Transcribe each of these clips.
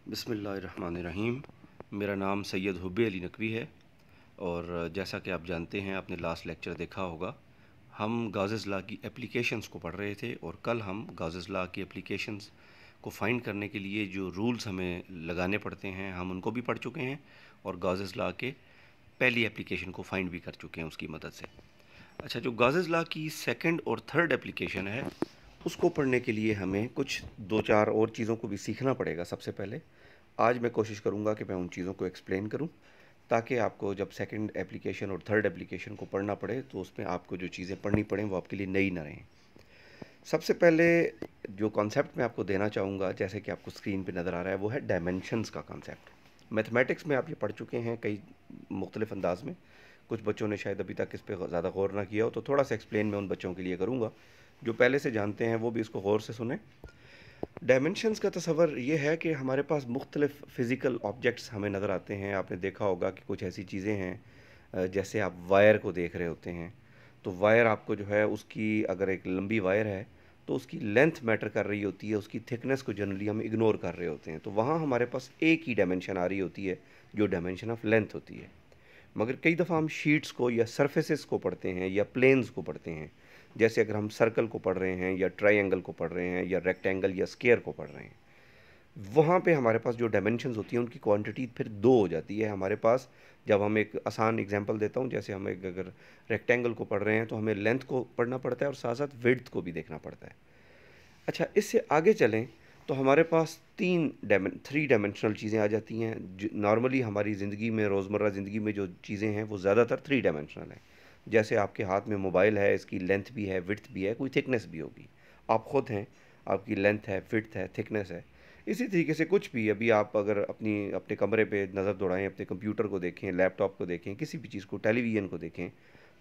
बिस्मिल्लाहिर्रहमानिर्रहीम। मेरा नाम सैयद हुब्बी अली नकवी है और जैसा कि आप जानते हैं, आपने लास्ट लेक्चर देखा होगा, हम गाज़िस लॉ की एप्लीकेशंस को पढ़ रहे थे और कल हम गाज़िस लॉ की एप्लीकेशंस को फाइंड करने के लिए जो रूल्स हमें लगाने पड़ते हैं हम उनको भी पढ़ चुके हैं और गाज़िस लॉ के पहली एप्लीकेशन को फाइंड भी कर चुके हैं उसकी मदद से। अच्छा, जो गाज़िस लॉ की सेकंड और थर्ड एप्लीकेशन है उसको पढ़ने के लिए हमें कुछ दो चार और चीज़ों को भी सीखना पड़ेगा। सबसे पहले आज मैं कोशिश करूँगा कि मैं उन चीज़ों को एक्सप्लेन करूँ ताकि आपको जब सेकंड एप्लीकेशन और थर्ड एप्लीकेशन को पढ़ना पड़े तो उसमें आपको जो चीज़ें पढ़नी पड़ें वो आपके लिए नई ना रहें। सबसे पहले जो कॉन्सेप्ट मैं आपको देना चाहूँगा, जैसे कि आपको स्क्रीन पे नज़र आ रहा है, वो है डायमेंशंस का कॉन्सेप्ट। मैथमेटिक्स में आप ये पढ़ चुके हैं कई मुख्तलिफ अंदाज में। कुछ बच्चों ने शायद अभी तक इस पर ज़्यादा गौर ना किया हो, तो थोड़ा सा एक्सप्लेन मैं उन बच्चों के लिए करूँगा जो पहले से जानते हैं, वो भी इसको गौर से सुने। डायमेंशंस का तस्वर ये है कि हमारे पास मुख्तलिफ फ़िज़िकल ऑब्जेक्ट्स हमें नज़र आते हैं। आपने देखा होगा कि कुछ ऐसी चीज़ें हैं, जैसे आप वायर को देख रहे होते हैं, तो वायर आपको जो है उसकी, अगर एक लंबी वायर है तो उसकी लेंथ मैटर कर रही होती है, उसकी थिकनेस को जनरली हम इग्नोर कर रहे होते हैं, तो वहाँ हमारे पास एक ही डायमेंशन आ रही होती है जो डायमेंशन ऑफ लेंथ होती है। मगर कई दफ़ा हम शीट्स को या सरफेसेस को पढ़ते हैं या प्लेन्स को पढ़ते हैं। जैसे अगर हम सर्कल को पढ़ रहे हैं या ट्रायंगल को पढ़ रहे हैं या रेक्टेंगल या स्क्वायर को पढ़ रहे हैं, वहाँ पे हमारे पास जो डायमेंशंस होती हैं उनकी क्वांटिटी फिर दो हो जाती है हमारे पास। जब हम एक आसान एग्जांपल देता हूँ, जैसे हम एक अगर रेक्टेंगल को पढ़ रहे हैं तो हमें लेंथ को पढ़ना पड़ता है और साथ साथ विड्थ को भी देखना पड़ता है। अच्छा, इससे आगे चलें तो हमारे पास थ्री डायमेंशनल चीज़ें आ जाती हैं। नॉर्मली हमारी ज़िंदगी में, रोज़मर्रा ज़िंदगी में जो चीज़ें हैं वो ज़्यादातर थ्री डायमेंशनल हैं। जैसे आपके हाथ में मोबाइल है, इसकी लेंथ भी है, विड्थ भी है, कोई थिकनेस भी होगी। आप ख़ुद हैं, आपकी लेंथ है, विड्थ है, थिकनेस है। इसी तरीके से कुछ भी, अभी आप अगर अपने कमरे पे नज़र दौड़ाएं, अपने कंप्यूटर को देखें, लैपटॉप को देखें, किसी भी चीज़ को, टेलीविज़न को देखें,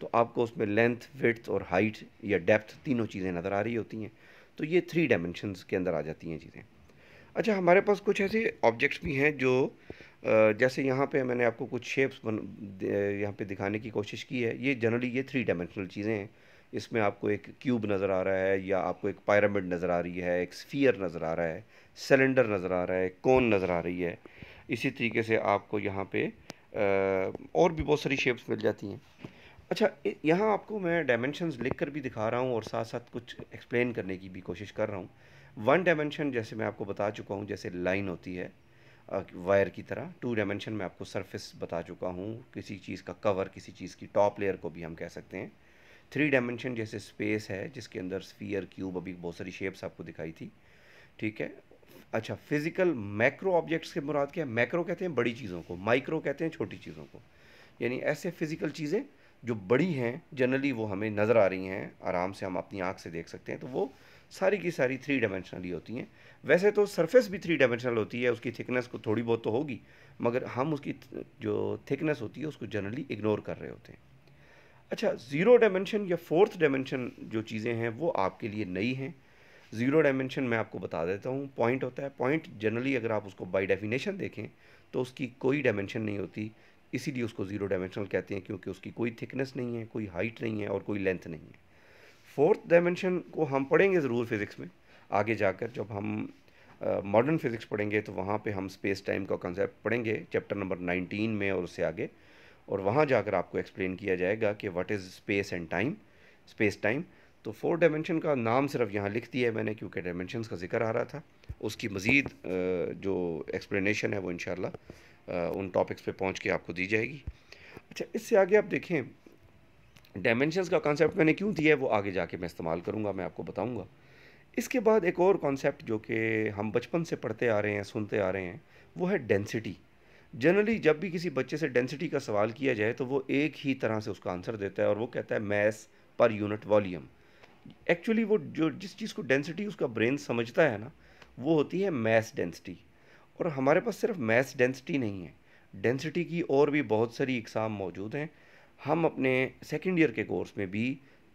तो आपको उसमें लेंथ, विड्थ और हाइट या डेप्थ तीनों चीज़ें नज़र आ रही होती हैं। तो ये थ्री डायमेंशंस के अंदर आ जाती हैं चीज़ें। अच्छा, हमारे पास कुछ ऐसे ऑब्जेक्ट्स भी हैं जो जैसे यहाँ पे मैंने आपको कुछ शेप्स यहाँ पे दिखाने की कोशिश की है। ये जनरली ये थ्री डायमेंशनल चीज़ें हैं। इसमें आपको एक क्यूब नज़र आ रहा है, या आपको एक पिरामिड नज़र आ रही है, एक स्फीयर नज़र आ रहा है, सिलेंडर नज़र आ रहा है, कोन नज़र आ रही है। इसी तरीके से आपको यहाँ पे और भी बहुत सारी शेप्स मिल जाती हैं। अच्छा, यहाँ आपको मैं डायमेंशंस लिख कर भी दिखा रहा हूँ और साथ साथ कुछ एक्सप्लेन करने की भी कोशिश कर रहा हूँ। वन डायमेंशन जैसे मैं आपको बता चुका हूँ, जैसे लाइन होती है वायर की तरह। टू डायमेंशन में आपको सरफेस बता चुका हूँ, किसी चीज़ का कवर, किसी चीज़ की टॉप लेयर को भी हम कह सकते हैं। थ्री डायमेंशन जैसे स्पेस है, जिसके अंदर स्फीयर, क्यूब, अभी बहुत सारी शेप्स आपको दिखाई थी। ठीक है। अच्छा, फिजिकल मैक्रो ऑब्जेक्ट्स के मुराद क्या है? मैक्रो कहते हैं बड़ी चीज़ों को, माइक्रो कहते हैं छोटी चीज़ों को। यानी ऐसे फिजिकल चीज़ें जो बड़ी हैं, जनरली वो हमें नज़र आ रही हैं, आराम से हम अपनी आँख से देख सकते हैं, तो वो सारी की सारी थ्री डायमेंशनल ही होती हैं। वैसे तो सरफेस भी थ्री डायमेंशनल होती है, उसकी थिकनेस को थोड़ी बहुत तो होगी, मगर हम उसकी जो थिकनेस होती है उसको जनरली इग्नोर कर रहे होते हैं। अच्छा, ज़ीरो डायमेंशन या फोर्थ डायमेंशन जो चीज़ें हैं वो आपके लिए नई हैं। ज़ीरो डायमेंशन मैं आपको बता देता हूँ, पॉइंट होता है। पॉइंट जनरली अगर आप उसको बाय डेफिनेशन देखें तो उसकी कोई डायमेंशन नहीं होती, इसीलिए उसको ज़ीरो डायमेंशनल कहते हैं, क्योंकि उसकी कोई थिकनेस नहीं है, कोई हाइट नहीं है और कोई लेंथ नहीं है। फोर्थ डायमेंशन को हम पढ़ेंगे ज़रूर फिज़िक्स में आगे जाकर। जब हम मॉडर्न फिज़िक्स पढ़ेंगे तो वहाँ पे हम स्पेस टाइम का कंसेप्ट पढ़ेंगे, चैप्टर नंबर 19 में और उससे आगे। और वहाँ जाकर आपको एक्सप्लेन किया जाएगा कि what is space and time, space time. तो फोर डायमेंशन का नाम सिर्फ यहाँ लिख दिया है मैंने, क्योंकि डायमेंशंस का जिक्र आ रहा था। उसकी मज़ीद जो एक्सप्लेनेशन है वो इंशाल्लाह उन टॉपिक्स पे पहुँच के आपको दी जाएगी। अच्छा, इससे आगे आप देखें, डायमेंशंस का कॉन्सेप्ट मैंने क्यों दिया है वो आगे जाके मैं इस्तेमाल करूँगा, मैं आपको बताऊँगा। इसके बाद एक और कॉन्सेप्ट जो कि हम बचपन से पढ़ते आ रहे हैं, सुनते आ रहे हैं, वो है डेंसिटी। जनरली जब भी किसी बच्चे से डेंसिटी का सवाल किया जाए तो वो एक ही तरह से उसका आंसर देता है और वो कहता है mess per unit volume. Actually वो जो जिस चीज़ को डेंसिटी उसका ब्रेन समझता है ना, वो होती है मैस डेंसिटी। और हमारे पास सिर्फ मैस डेंसिटी नहीं है, डेंसिटी की और भी बहुत सारी इकसाम मौजूद हैं। हम अपने सेकेंड ईयर के कोर्स में भी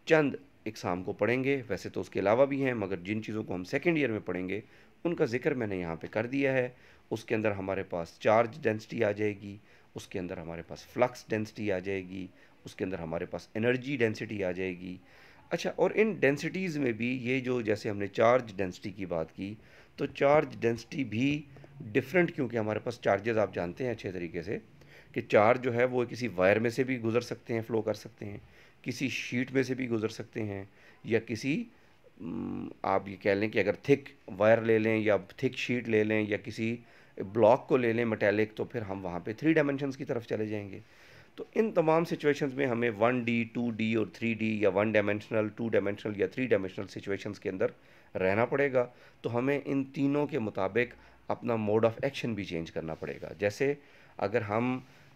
चंद इकसाम को पढ़ेंगे, वैसे तो उसके अलावा भी हैं, मगर जिन चीज़ों को हम सेकेंड ईयर में पढ़ेंगे उनका जिक्र मैंने यहाँ पे कर दिया है। उसके अंदर हमारे पास चार्ज डेंसिटी आ जाएगी, उसके अंदर हमारे पास फ्लक्स डेंसिटी आ जाएगी, उसके अंदर हमारे पास एनर्जी डेंसिटी आ जाएगी। अच्छा, और इन डेंसिटीज़ में भी ये जो, जैसे हमने चार्ज डेंसिटी की बात की, तो चार्ज डेंसिटी भी डिफरेंट क्योंकि हमारे पास चार्जेस आप जानते हैं अच्छे तरीके से कि चार्ज जो है वो किसी वायर में से भी गुजर सकते हैं, फ्लो कर सकते हैं, किसी शीट में से भी गुजर सकते हैं, या किसी आप ये कह लें कि अगर थिक वायर ले लें या थिक शीट ले लें या किसी ब्लॉक को ले लें मेटेलिक, तो फिर हम वहाँ पे 3 डायमेंशंस की तरफ चले जाएंगे। तो इन तमाम सिचुएशंस में हमें 1D 2D और 3D या 1 डायमेंशनल 2 डायमेंशनल या 3 डायमेंशनल सिचुएशंस के अंदर रहना पड़ेगा। तो हमें इन तीनों के मुताबिक अपना मोड ऑफ एक्शन भी चेंज करना पड़ेगा।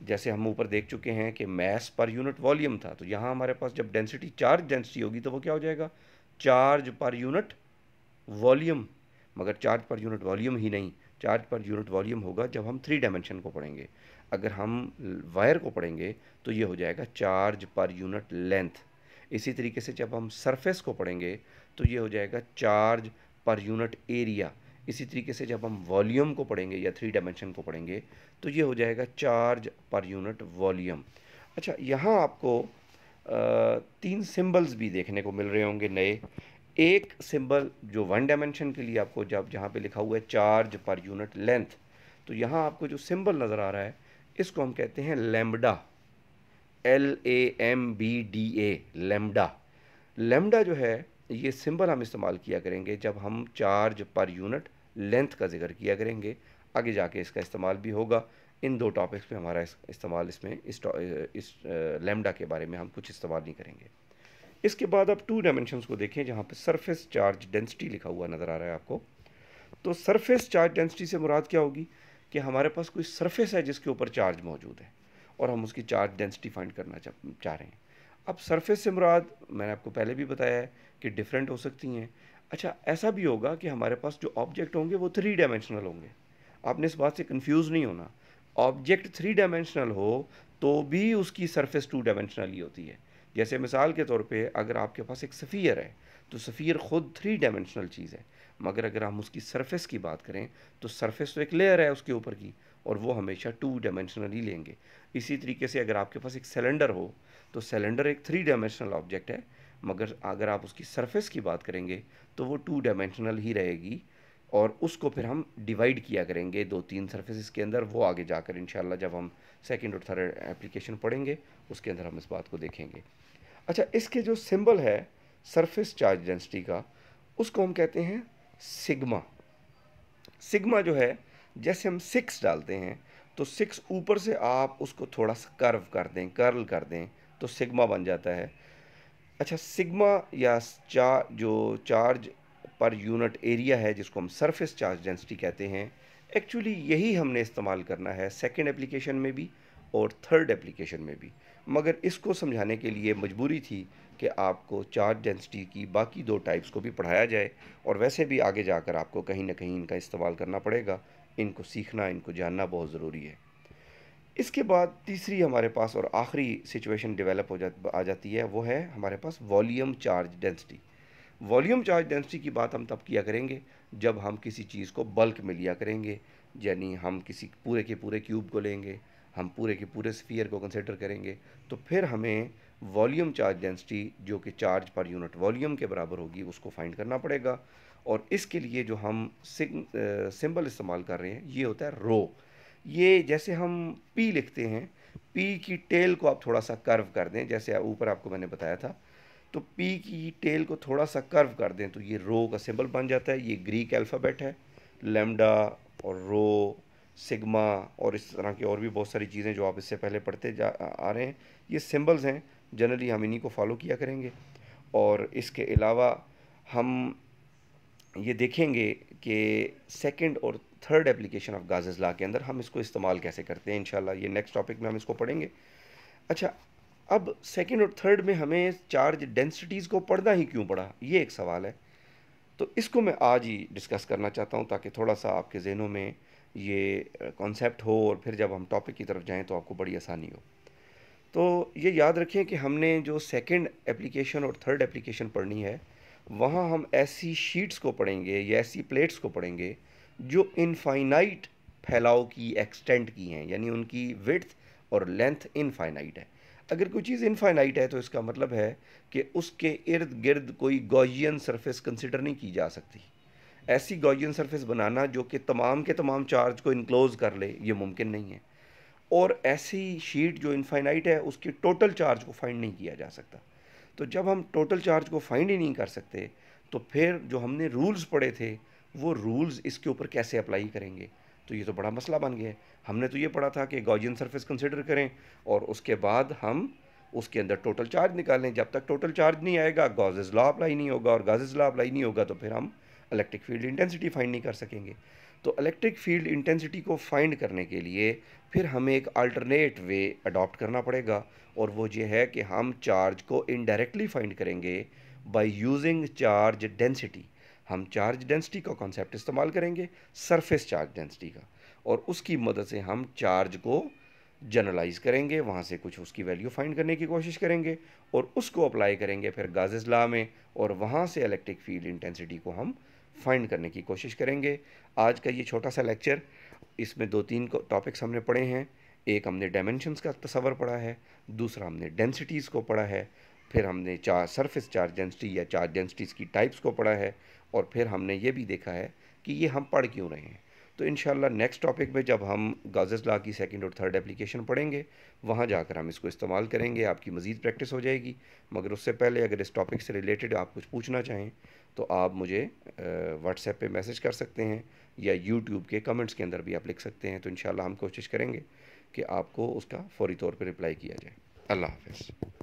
जैसे हम ऊपर देख चुके हैं कि मैस पर यूनिट वॉल्यूम था, तो यहाँ हमारे पास जब डेंसिटी चार्ज डेंसिटी होगी तो वो क्या हो जाएगा, चार्ज पर यूनिट वॉल्यूम। मगर चार्ज पर यूनिट वॉल्यूम ही नहीं, चार्ज पर यूनिट वॉल्यूम होगा जब हम 3 डायमेंशन को पढ़ेंगे। अगर हम वायर को पढ़ेंगे तो ये हो जाएगा चार्ज पर यूनिट लेंथ। इसी तरीके से जब हम सरफेस को पढ़ेंगे तो ये हो जाएगा चार्ज पर यूनिट एरिया। इसी तरीके से जब हम वॉल्यूम को पढ़ेंगे या 3 डायमेंशन को पढ़ेंगे तो ये हो जाएगा चार्ज पर यूनिट वॉल्यूम। अच्छा, यहाँ आपको 3 सिंबल्स भी देखने को मिल रहे होंगे नए। एक सिंबल जो 1 डायमेंशन के लिए आपको जहाँ पे लिखा हुआ है चार्ज पर यूनिट लेंथ, तो यहाँ आपको जो सिंबल नज़र आ रहा है इसको हम कहते हैं लैम्बडा, LAMBDA, लैम्बडा। लैम्बडा जो है ये सिंबल हम इस्तेमाल किया करेंगे जब हम चार्ज पर यूनिट लेंथ का जिक्र किया करेंगे। आगे जाके इसका इस्तेमाल भी होगा। इन 2 टॉपिक्स में हमारा इस्तेमाल इस लैम्बडा के बारे में हम कुछ इस्तेमाल नहीं करेंगे। इसके बाद आप 2 डायमेंशंस को देखें जहाँ पे सरफेस चार्ज डेंसिटी लिखा हुआ नज़र आ रहा है आपको। तो सरफेस चार्ज डेंसिटी से मुराद क्या होगी कि हमारे पास कोई सरफेस है जिसके ऊपर चार्ज मौजूद है और हम उसकी चार्ज डेंसिटी फाइंड करना चाह रहे हैं। अब सरफेस से मुराद मैंने आपको पहले भी बताया है कि डिफरेंट हो सकती हैं। अच्छा, ऐसा भी होगा कि हमारे पास जो ऑब्जेक्ट होंगे वो 3 डायमेंशनल होंगे। आपने इस बात से कंफ्यूज नहीं होना। ऑब्जेक्ट 3 डायमेंशनल हो तो भी उसकी सरफेस 2 डायमेंशनल ही होती है। जैसे मिसाल के तौर पे अगर आपके पास एक सफ़ियर है तो सफ़ियर ख़ुद 3 डायमेंशनल चीज़ है, मगर अगर हम उसकी सरफेस की बात करें तो सरफेस तो एक लेयर है उसके ऊपर की, और वो हमेशा 2 डायमेंशनल ही लेंगे। इसी तरीके से अगर आपके पास एक सिलेंडर हो तो सिलेंडर एक 3 डायमेंशनल ऑब्जेक्ट है, मगर अगर आप उसकी सरफेस की बात करेंगे तो वो 2 डायमेंशनल ही रहेगी, और उसको फिर हम डिवाइड किया करेंगे 2-3 सरफेसेस के अंदर। वो आगे जाकर इंशाल्लाह जब हम सेकंड और थर्ड एप्लीकेशन पढ़ेंगे उसके अंदर हम इस बात को देखेंगे। अच्छा, इसके जो सिंबल है सरफेस चार्ज डेंसिटी का, उसको हम कहते हैं सिग्मा। सिग्मा जो है, जैसे हम 6 डालते हैं तो 6 ऊपर से आप उसको थोड़ा सा कर्ल कर दें तो सिग्मा बन जाता है। अच्छा, सिग्मा या जो चार्ज पर यूनिट एरिया है जिसको हम सरफेस चार्ज डेंसिटी कहते हैं, एक्चुअली यही हमने इस्तेमाल करना है सेकंड एप्लीकेशन में भी और थर्ड एप्लीकेशन में भी। मगर इसको समझाने के लिए मजबूरी थी कि आपको चार्ज डेंसिटी की बाकी 2 टाइप्स को भी पढ़ाया जाए, और वैसे भी आगे जाकर आपको कहीं ना कहीं इनका इस्तेमाल करना पड़ेगा। इनको सीखना, इनको जानना बहुत ज़रूरी है। इसके बाद तीसरी हमारे पास और आखिरी सिचुएशन डेवलप आ जाती है, वो है हमारे पास volume charge density. Volume charge density की बात हम तब किया करेंगे जब हम किसी चीज़ को बल्क में लिया करेंगे, यानी हम किसी पूरे के पूरे क्यूब को लेंगे, हम पूरे के पूरे स्फीयर को कंसिडर करेंगे, तो फिर हमें वॉल्यूम चार्ज डेंसिटी जो कि चार्ज पर यूनिट वॉल्यूम के बराबर होगी उसको फाइंड करना पड़ेगा। और इसके लिए जो हम सिंबल इस्तेमाल कर रहे हैं ये होता है रो। ये जैसे हम पी लिखते हैं, पी की टेल को आप थोड़ा सा कर्व कर दें, जैसे ऊपर आपको मैंने बताया था, तो पी की टेल को थोड़ा सा कर्व कर दें तो ये रो का सिंबल बन जाता है। ये ग्रीक अल्फ़ाबेट है, लैम्डा और रो, सिग्मा और इस तरह की और भी बहुत सारी चीज़ें जो आप इससे पहले पढ़ते आ रहे हैं, ये सिंबल्स हैं। जनरली हम इन्हीं को फॉलो किया करेंगे। और इसके अलावा हम ये देखेंगे कि सेकंड और third application of Gauss's law के अंदर हम इसको इस्तेमाल कैसे करते हैं। इंशाल्लाह ये नेक्स्ट टॉपिक में हम इसको पढ़ेंगे। अच्छा, अब सेकंड और थर्ड में हमें चार्ज डेंसिटीज़ को पढ़ना ही क्यों पड़ा, ये एक सवाल है। तो इसको मैं आज ही डिस्कस करना चाहता हूँ ताकि थोड़ा सा आपके जहनों में ये कॉन्सेप्ट हो और फिर जब हम टॉपिक की तरफ जाएँ तो आपको बड़ी आसानी हो। तो ये याद रखें कि हमने जो सेकंड एप्लीकेशन और थर्ड एप्लीकेशन पढ़नी है, वहाँ हम ऐसी शीट्स को पढ़ेंगे या ऐसी प्लेट्स को पढ़ेंगे जो इनफाइनाइट फैलाव की, एक्सटेंट की हैं, यानी उनकी विड्थ और लेंथ इनफाइनाइट है। अगर कोई चीज़ इनफाइनाइट है तो इसका मतलब है कि उसके इर्द गिर्द कोई गॉसियन सरफेस कंसिडर नहीं की जा सकती। ऐसी गॉसियन सरफेस बनाना जो कि तमाम के तमाम चार्ज को इनक्लोज कर ले, ये मुमकिन नहीं है। और ऐसी शीट जो इनफाइनाइट है उसकी टोटल चार्ज को फाइंड नहीं किया जा सकता। तो जब हम टोटल चार्ज को फाइंड ही नहीं कर सकते तो फिर जो हमने रूल्स पढ़े थे वो रूल्स इसके ऊपर कैसे अप्लाई करेंगे? तो ये तो बड़ा मसला बन गया है। हमने तो ये पढ़ा था कि गॉसियन सरफेस कंसिडर करें और उसके बाद हम उसके अंदर टोटल चार्ज निकालें। जब तक टोटल चार्ज नहीं आएगा गॉसेस लॉ अप्लाई नहीं होगा, और गॉसेस लॉ अप्लाई नहीं होगा तो फिर हम इलेक्ट्रिक फील्ड इंटेंसिटी फाइंड नहीं कर सकेंगे। तो इलेक्ट्रिक फील्ड इंटेंसिटी को फाइंड करने के लिए फिर हमें एक अल्टरनेट वे अडॉप्ट करना पड़ेगा, और वो ये है कि हम चार्ज को इनडायरेक्टली फाइंड करेंगे बाय यूजिंग चार्ज डेंसिटी। हम चार्ज डेंसिटी का कॉन्सेप्ट इस्तेमाल करेंगे, सरफेस चार्ज डेंसिटी का, और उसकी मदद से हम चार्ज को जनरलाइज करेंगे, वहाँ से कुछ उसकी वैल्यू फाइंड करने की कोशिश करेंगे और उसको अप्लाई करेंगे फिर गाजेस लॉ में, और वहाँ से इलेक्ट्रिक फील्ड इंटेंसिटी को हम फाइंड करने की कोशिश करेंगे। आज का ये छोटा सा लेक्चर, इसमें 2-3 टॉपिक्स हमने पढ़े हैं। एक हमने डायमेंशंस का तस्वर पढ़ा है, दूसरा हमने डेंसिटीज़ को पढ़ा है, फिर हमने सरफेस चार्ज डेंसिटी या चार्ज डेंसिटीज़ की टाइप्स को पढ़ा है, और फिर हमने ये भी देखा है कि ये हम पढ़ क्यों रहे हैं। तो इंशाल्लाह नेक्स्ट टॉपिक में जब हम गाजेस लॉ की सेकंड और थर्ड एप्लीकेशन पढ़ेंगे वहाँ जाकर हम इसको इस्तेमाल करेंगे, आपकी मज़ीद प्रैक्टिस हो जाएगी। मगर उससे पहले अगर इस टॉपिक से रिलेटेड आप कुछ पूछना चाहें तो आप मुझे व्हाट्सएप पे मैसेज कर सकते हैं या यूट्यूब के कमेंट्स के अंदर भी आप लिख सकते हैं। तो इंशाल्लाह हम कोशिश करेंगे कि आपको उसका फ़ौरी तौर पर रिप्लाई किया जाए। अल्लाह हाफ़िज़।